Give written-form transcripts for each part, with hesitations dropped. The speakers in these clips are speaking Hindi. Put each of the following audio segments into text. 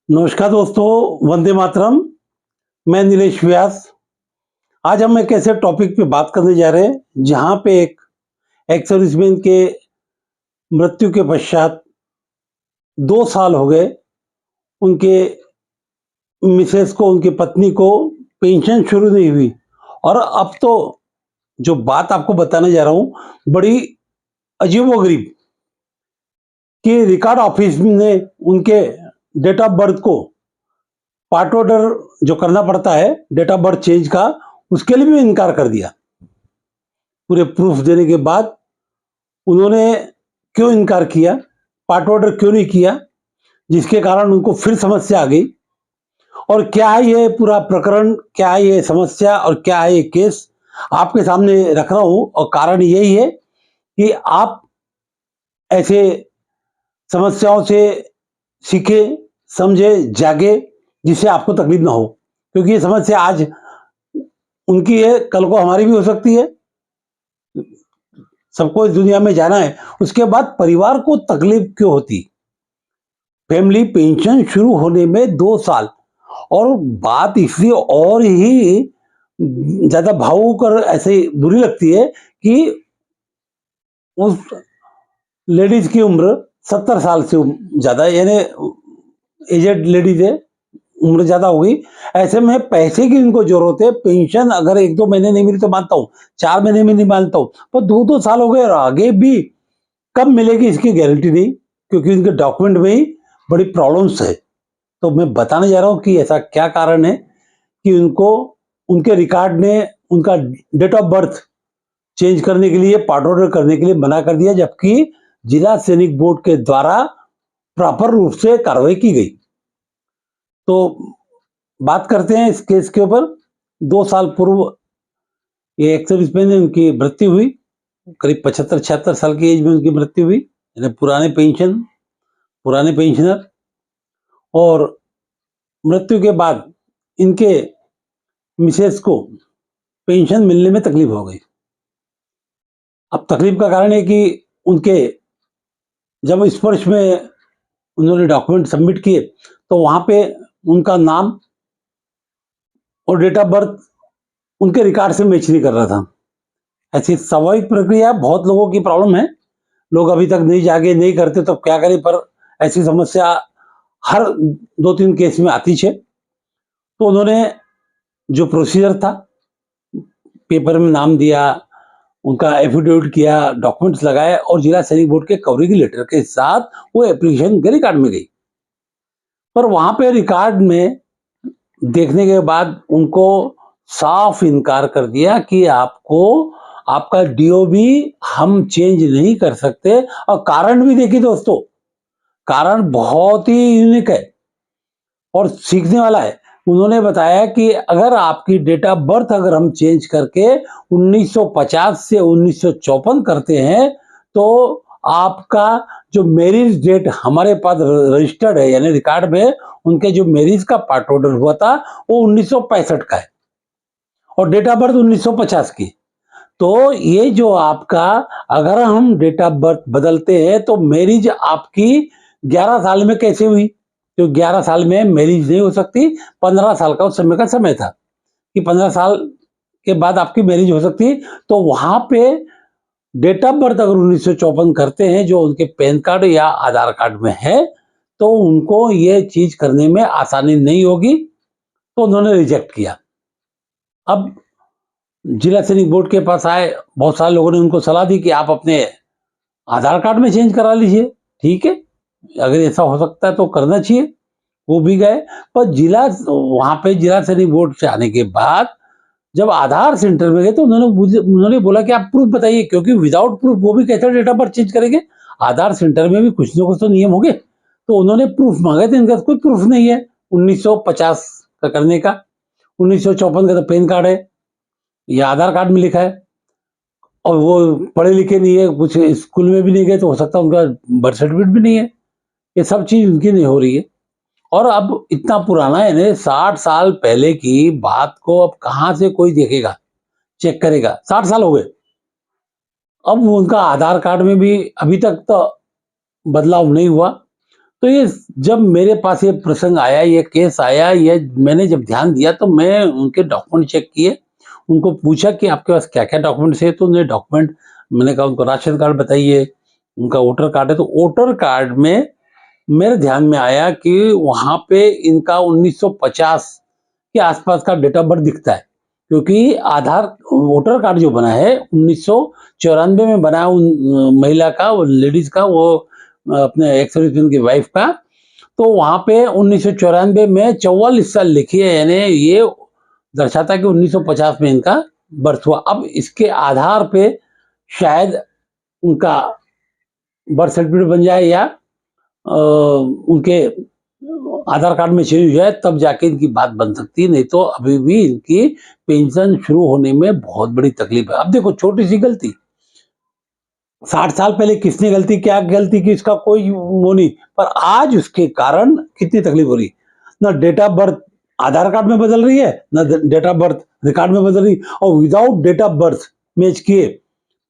नमस्कार दोस्तों, वंदे मातरम। मैं नीलेश व्यास। आज हम एक ऐसे टॉपिक पे बात करने जा रहे हैं जहां पे एक एक्स सर्विसमैन के मृत्यु के पश्चात 2 साल हो गए। उनके मिसेस को, उनकी पत्नी को पेंशन शुरू नहीं हुई। और अब तो जो बात आपको बताने जा रहा हूं बड़ी अजीबोगरीब कि रिकॉर्ड ऑफिस ने उनके डेट ऑफ बर्थ को पार्ट ऑर्डर जो करना पड़ता है डेट ऑफ बर्थ चेंज का, उसके लिए भी इनकार कर दिया। पूरे प्रूफ देने के बाद उन्होंने क्यों इनकार किया, पार्ट ऑर्डर क्यों नहीं किया, जिसके कारण उनको फिर समस्या आ गई। और क्या है ये पूरा प्रकरण, क्या है ये समस्या और क्या है ये केस, आपके सामने रख रहा हूं। और कारण यही है कि आप ऐसे समस्याओं से सीखे, समझे, जागे, जिससे आपको तकलीफ ना हो। क्योंकि ये समस्या आज उनकी है, कल को हमारी भी हो सकती है। सबको इस दुनिया में जाना है, उसके बाद परिवार को तकलीफ क्यों होती। फैमिली पेंशन शुरू होने में 2 साल, और बात इसलिए और ही ज्यादा भावुक और ऐसे बुरी लगती है कि उस लेडीज की उम्र 70 साल से ज्यादा, यानी एजेड लेडीज है, उम्र ज्यादा हो गई। ऐसे में पैसे की इनको जरूरत है। पेंशन अगर 1-2 महीने नहीं मिली तो मानता हूँ, 4 महीने में नहीं मानता हूँ, पर 2-2 साल हो गए और आगे भी कब मिलेगी इसकी गारंटी नहीं, क्योंकि इनके डॉक्यूमेंट में ही बड़ी प्रॉब्लम्स है। तो मैं बताने जा रहा हूँ कि ऐसा क्या कारण है कि उनको उनके रिकॉर्ड ने उनका डेट ऑफ बर्थ चेंज करने के लिए, पार्ट ऑर्डर करने के लिए मना कर दिया, जबकि जिला सैनिक बोर्ड के द्वारा प्रॉपर रूप से कार्रवाई की गई। तो बात करते हैं इस केस के ऊपर। 2 साल पूर्व ये एक्स सर्विसमैन में उनकी मृत्यु हुई। करीब 75-76 साल की एज में उनकी मृत्यु हुई, यानी पुराने पेंशनर। और मृत्यु के बाद इनके मिसेस को पेंशन मिलने में तकलीफ हो गई। अब तकलीफ का कारण है कि उनके जब स्पर्श में उन्होंने डॉक्यूमेंट सबमिट किए तो वहां पे उनका नाम और डेट ऑफ बर्थ उनके रिकॉर्ड से मैच नहीं कर रहा था। ऐसी स्वाभाविक प्रक्रिया, बहुत लोगों की प्रॉब्लम है, लोग अभी तक नहीं जागे, नहीं करते तो क्या करें, पर ऐसी समस्या हर 2-3 केस में आती है। तो उन्होंने जो प्रोसीजर था, पेपर में नाम दिया, उनका एफिडेविट किया, डॉक्यूमेंट्स लगाए और जिला सैनिक बोर्ड के कवरेज लेटर के साथ वो एप्लीकेशन के रिकॉर्ड में गई। पर वहां पे रिकॉर्ड में देखने के बाद उनको साफ इनकार कर दिया कि आपको आपका डीओबी हम चेंज नहीं कर सकते। और कारण भी देखिए दोस्तों, कारण बहुत ही यूनिक है और सीखने वाला है। उन्होंने बताया कि अगर आपकी डेट ऑफ बर्थ अगर हम चेंज करके 1950 से 1954 करते हैं तो आपका जो मैरिज डेट हमारे पास रजिस्टर्ड है, यानी रिकॉर्ड में उनके जो मैरिज का पार्ट ऑर्डर हुआ था वो 1965 का है और डेट ऑफ बर्थ 1950 की। तो ये जो आपका, अगर हम डेट ऑफ बर्थ बदलते हैं तो मैरिज आपकी 11 साल में कैसे हुई? तो 11 साल में मैरिज नहीं हो सकती। 15 साल का उस समय का समय था कि 15 साल के बाद आपकी मैरिज हो सकती। तो वहां पे डेट ऑफ बर्थ अगर 1954 करते हैं जो उनके पैन कार्ड या आधार कार्ड में है, तो उनको ये चीज करने में आसानी नहीं होगी। तो उन्होंने रिजेक्ट किया। अब जिला सैनिक बोर्ड के पास आए, बहुत सारे लोगों ने उनको सलाह दी कि आप अपने आधार कार्ड में चेंज करा लीजिए। ठीक है, अगर ऐसा हो सकता है तो करना चाहिए। वो भी गए, पर वहां पे जिला सैनिक बोर्ड से आने के बाद जब आधार सेंटर में गए तो उन्होंने बोला कि आप प्रूफ बताइए, क्योंकि विदाउट प्रूफ वो भी कैसे डेट ऑफ बर्थ चेंज करेंगे। आधार सेंटर में भी कुछ ना कुछ तो नियम होंगे। तो उन्होंने प्रूफ मांगे थे, इनका कोई प्रूफ नहीं है 1950 का करने का। 1954 का तो पैन कार्ड है या आधार कार्ड में लिखा है, और वो पढ़े लिखे नहीं है, कुछ स्कूल में भी नहीं गए, तो हो सकता है उनका बर्थ सर्टिफिकेट भी नहीं है। ये सब चीज उनकी नहीं हो रही है। और अब इतना पुराना है, यानी 60 साल पहले की बात को अब कहां से कोई देखेगा, चेक करेगा? 60 साल हो गए। अब उनका आधार कार्ड में भी अभी तक तो बदलाव नहीं हुआ। तो ये जब मेरे पास ये प्रसंग आया, ये केस आया, ये मैंने जब ध्यान दिया तो मैं उनके डॉक्यूमेंट चेक किए, उनको पूछा कि आपके पास क्या-क्या डॉक्यूमेंट्स है, तो उन्हें डॉक्यूमेंट मैंने कहा उनको राशन कार्ड बताइए, उनका वोटर कार्ड है, तो वोटर कार्ड में मेरे ध्यान में आया कि वहाँ पे इनका 1950 के आसपास का डेट ऑफ बर्थ दिखता है, क्योंकि आधार वोटर कार्ड जो बना है 1994 में बना है उन महिला का, वो लेडीज का, वो अपने एक्स सर्विसमैन की वाइफ का। तो वहाँ पे 1994 में 44 साल लिखी है, यानी ये दर्शाता है कि 1950 में इनका बर्थ हुआ। अब इसके आधार पे शायद उनका बर्थ सर्टिफिकेट बन जाए या उनके आधार कार्ड में चेंज हो जाए, तब जाके इनकी बात बन सकती है, नहीं तो अभी भी इनकी पेंशन शुरू होने में बहुत बड़ी तकलीफ है। अब देखो छोटी सी गलती, 60 साल पहले किसने क्या गलती की, इसका कोई वो नहीं, पर आज उसके कारण कितनी तकलीफ हो रही। ना date of birth Aadhaar card में बदल रही है, ना डेट ऑफ बर्थ रिकॉर्ड में बदल रही, और without date of birth match किए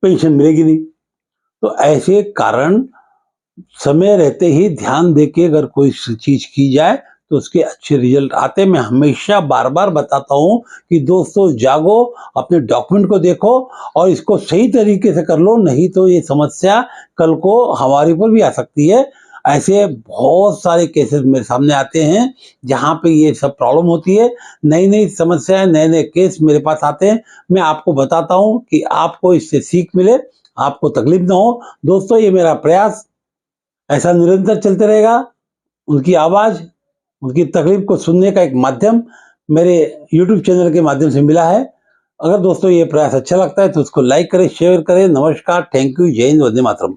पेंशन मिलेगी नहीं। तो ऐसे कारण समय रहते ही ध्यान देके अगर कोई चीज की जाए तो उसके अच्छे रिजल्ट आते। मैं हमेशा बार बार बताता हूं कि दोस्तों जागो, अपने डॉक्यूमेंट को देखो और इसको सही तरीके से कर लो, नहीं तो ये समस्या कल को हमारे ऊपर भी आ सकती है। ऐसे बहुत सारे केसेस मेरे सामने आते हैं जहां पे ये सब प्रॉब्लम होती है, नई नई समस्याएं, नए नए केस मेरे पास आते हैं। मैं आपको बताता हूं कि आपको इससे सीख मिले, आपको तकलीफ ना हो। दोस्तों ये मेरा प्रयास ऐसा निरंतर चलते रहेगा। उनकी आवाज़, उनकी तकलीफ को सुनने का एक माध्यम मेरे यूट्यूब चैनल के माध्यम से मिला है। अगर दोस्तों ये प्रयास अच्छा लगता है तो उसको लाइक करें, शेयर करें। नमस्कार, थैंक यू, जय हिंद, वंदे मातरम।